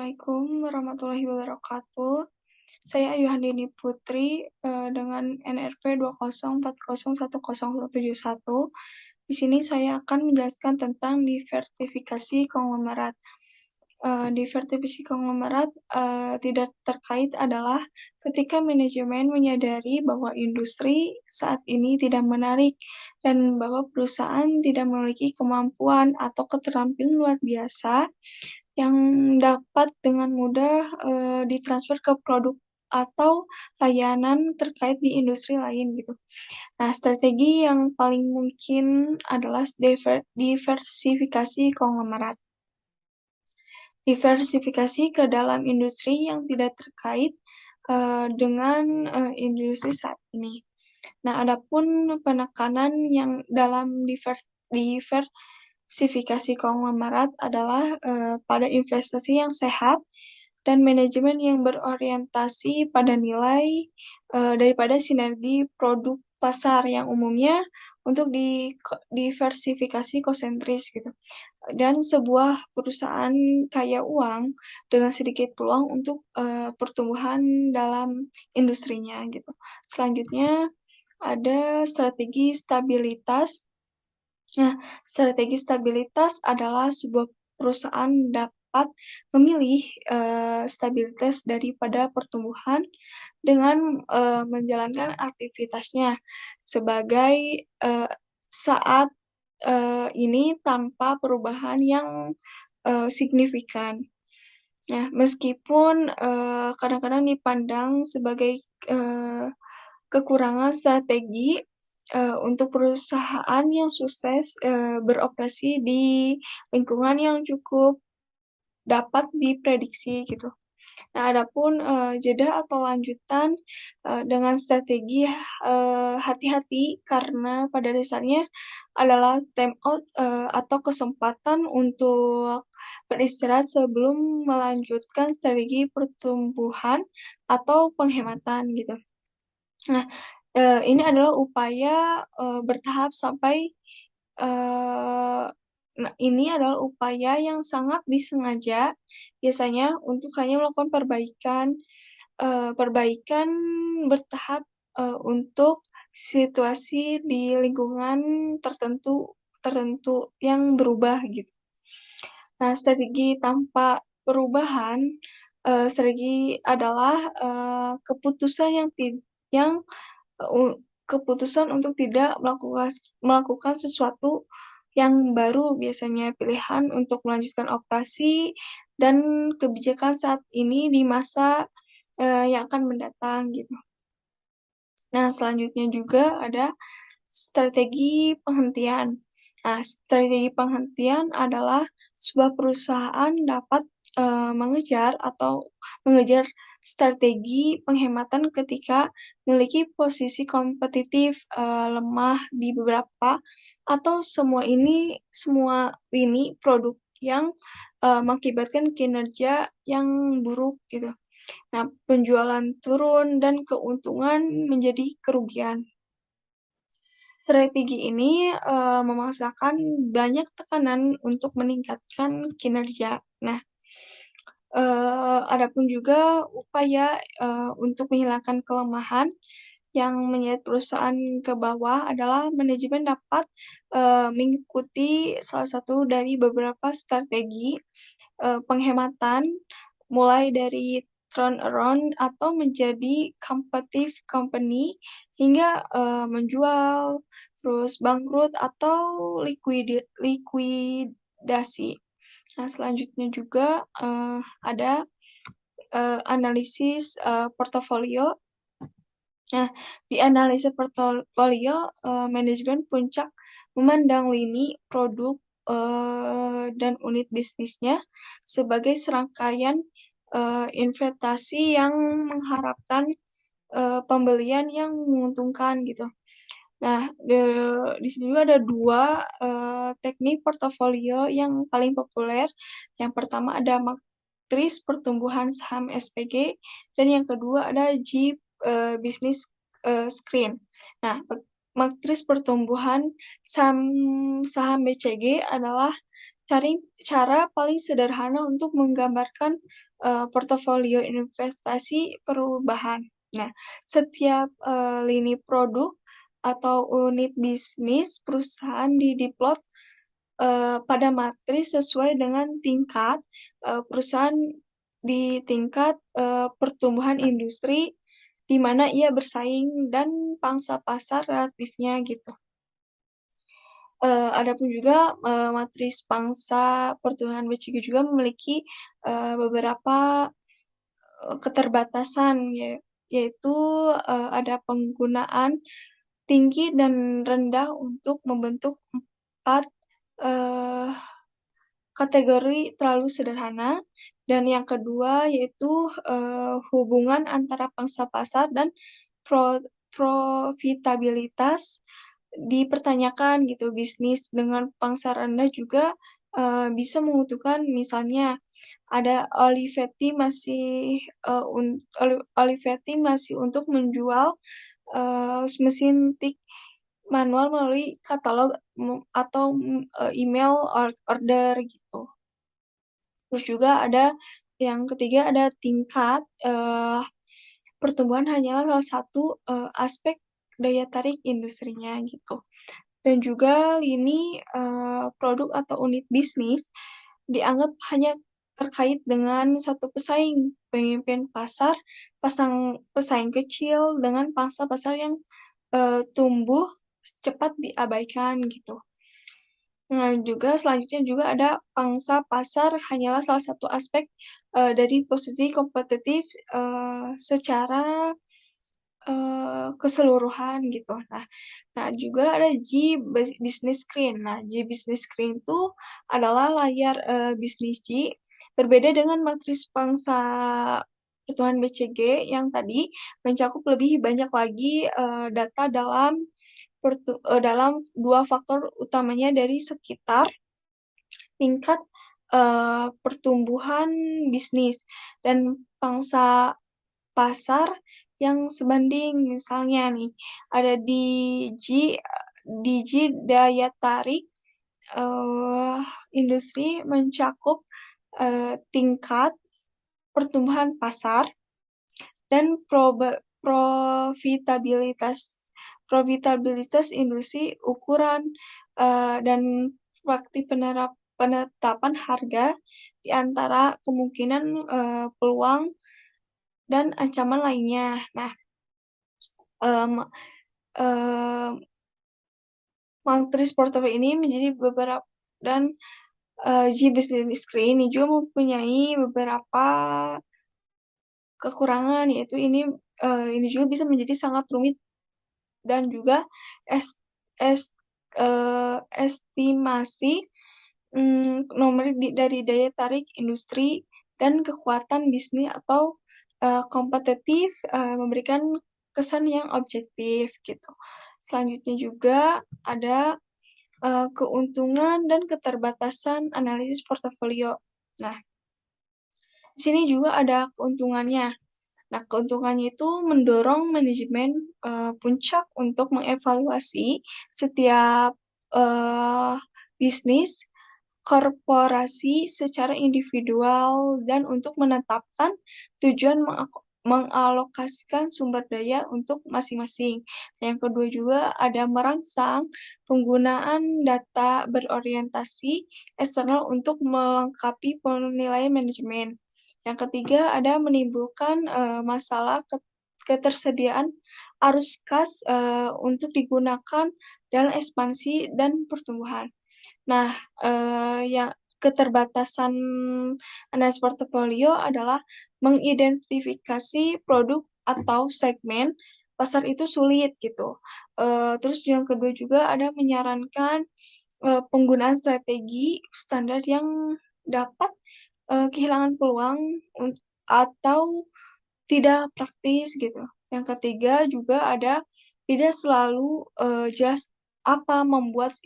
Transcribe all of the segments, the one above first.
Assalamualaikum warahmatullahi wabarakatuh. Saya Ayuhandini Putri dengan NRP 204010171. Di sini saya akan menjelaskan tentang diversifikasi konglomerat. Diversifikasi konglomerat tidak terkait adalah ketika manajemen menyadari bahwa industri saat ini tidak menarik dan bahwa perusahaan tidak memiliki kemampuan atau keterampilan luar biasa yang dapat dengan mudah ditransfer ke produk atau layanan terkait di industri lain gitu. Nah, strategi yang paling mungkin adalah diversifikasi konglomerat. Diversifikasi ke dalam industri yang tidak terkait dengan industri saat ini. Nah, adapun penekanan yang dalam diversifikasi konglomerat adalah pada investasi yang sehat dan manajemen yang berorientasi pada nilai daripada sinergi produk pasar yang umumnya untuk diversifikasi konsentris gitu. Dan sebuah perusahaan kaya uang dengan sedikit peluang untuk pertumbuhan dalam industrinya gitu. Selanjutnya ada strategi stabilitas. Nah, strategi stabilitas adalah sebuah perusahaan dapat memilih stabilitas daripada pertumbuhan dengan menjalankan aktivitasnya sebagai saat ini tanpa perubahan yang signifikan. Nah, meskipun kadang-kadang dipandang sebagai kekurangan strategi untuk perusahaan yang sukses beroperasi di lingkungan yang cukup dapat diprediksi gitu. Nah, adapun jeda atau lanjutan dengan strategi hati-hati karena pada dasarnya adalah time out atau kesempatan untuk beristirahat sebelum melanjutkan strategi pertumbuhan atau penghematan gitu. Nah, ini adalah upaya bertahap sampai ini adalah upaya yang sangat disengaja biasanya untuk hanya melakukan perbaikan bertahap untuk situasi di lingkungan tertentu yang berubah gitu. Nah, strategi tanpa perubahan strategi adalah keputusan keputusan untuk tidak melakukan sesuatu yang baru, biasanya pilihan untuk melanjutkan operasi dan kebijakan saat ini di masa yang akan mendatang gitu. Nah, selanjutnya juga ada strategi penghentian. Nah, strategi penghentian adalah sebuah perusahaan dapat mengejar strategi penghematan ketika memiliki posisi kompetitif lemah di beberapa atau semua ini produk yang mengakibatkan kinerja yang buruk gitu. Nah, penjualan turun dan keuntungan menjadi kerugian. Strategi ini memaksakan banyak tekanan untuk meningkatkan kinerja. Nah, adapun juga upaya untuk menghilangkan kelemahan yang menyeret perusahaan ke bawah adalah manajemen dapat mengikuti salah satu dari beberapa strategi penghematan, mulai dari turnaround atau menjadi competitive company hingga menjual, terus bangkrut atau likuidasi. Nah, selanjutnya juga ada analisis portofolio. Nah, di analisis portofolio, manajemen puncak memandang lini produk dan unit bisnisnya sebagai serangkaian investasi yang mengharapkan pembelian yang menguntungkan gitu. Nah, di sini juga ada dua teknik portofolio yang paling populer. Yang pertama ada matriks pertumbuhan saham SPG dan yang kedua ada G Business Screen. Nah, matriks pertumbuhan saham BCG adalah cara paling sederhana untuk menggambarkan portofolio investasi perubahan. Nah, setiap lini produk atau unit bisnis perusahaan diplot pada matris sesuai dengan tingkat perusahaan di tingkat pertumbuhan industri di mana ia bersaing dan pangsa pasar relatifnya gitu. Adapun juga matris pangsa pertumbuhan BCG juga memiliki beberapa keterbatasan yaitu ada penggunaan tinggi dan rendah untuk membentuk 4 kategori terlalu sederhana, dan yang kedua yaitu hubungan antara pangsa pasar dan profitabilitas dipertanyakan gitu. Bisnis dengan pangsa rendah juga bisa menguntungkan, misalnya ada Olivetti masih untuk menjual mesin tik manual melalui katalog atau email order gitu. Terus juga ada yang ketiga, ada tingkat pertumbuhan hanyalah salah satu aspek daya tarik industrinya gitu. Dan juga lini produk atau unit bisnis dianggap hanya terkait dengan satu pesaing, pemimpin pasar, pesaing kecil dengan pangsa pasar yang tumbuh cepat diabaikan gitu. Nah, juga selanjutnya juga ada pangsa pasar hanyalah salah satu aspek dari posisi kompetitif secara keseluruhan gitu. Nah juga ada G business screen. Nah, G business screen itu adalah layar bisnis G, berbeda dengan matris pangsa pertumbuhan BCG yang tadi mencakup lebih banyak lagi data dalam dua faktor utamanya dari sekitar tingkat pertumbuhan bisnis dan pangsa pasar yang sebanding. Misalnya nih, ada di G daya tarik industri mencakup tingkat pertumbuhan pasar dan profitabilitas industri ukuran dan praktik penetapan harga di antara kemungkinan peluang dan ancaman lainnya. Nah, matris portofolio ini menjadi beberapa, dan G Business Screen ini juga mempunyai beberapa kekurangan, yaitu ini juga bisa menjadi sangat rumit dan juga estimasi numerik dari daya tarik industri dan kekuatan bisnis atau kompetitif memberikan kesan yang objektif gitu. Selanjutnya juga ada keuntungan dan keterbatasan analisis portofolio. Nah, di sini juga ada keuntungannya. Nah, keuntungannya itu mendorong manajemen puncak untuk mengevaluasi setiap bisnis korporasi secara individual dan untuk menetapkan tujuan mengalokasikan sumber daya untuk masing-masing. Yang kedua juga ada merangsang penggunaan data berorientasi eksternal untuk melengkapi penilaian manajemen. Yang ketiga ada menimbulkan masalah ketersediaan arus kas untuk digunakan dalam ekspansi dan pertumbuhan. Nah, yang keterbatasan analisis portofolio adalah mengidentifikasi produk atau segmen pasar itu sulit gitu. Terus yang kedua juga ada menyarankan penggunaan strategi standar yang dapat kehilangan peluang atau tidak praktis gitu. Yang ketiga juga ada tidak selalu jelas apa membuat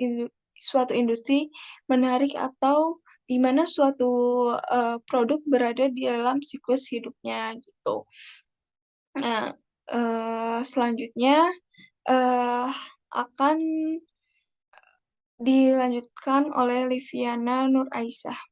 suatu industri menarik atau di mana suatu produk berada di dalam siklus hidupnya gitu. Nah, selanjutnya akan Dilanjutkan oleh Liviana Nur Aisyah.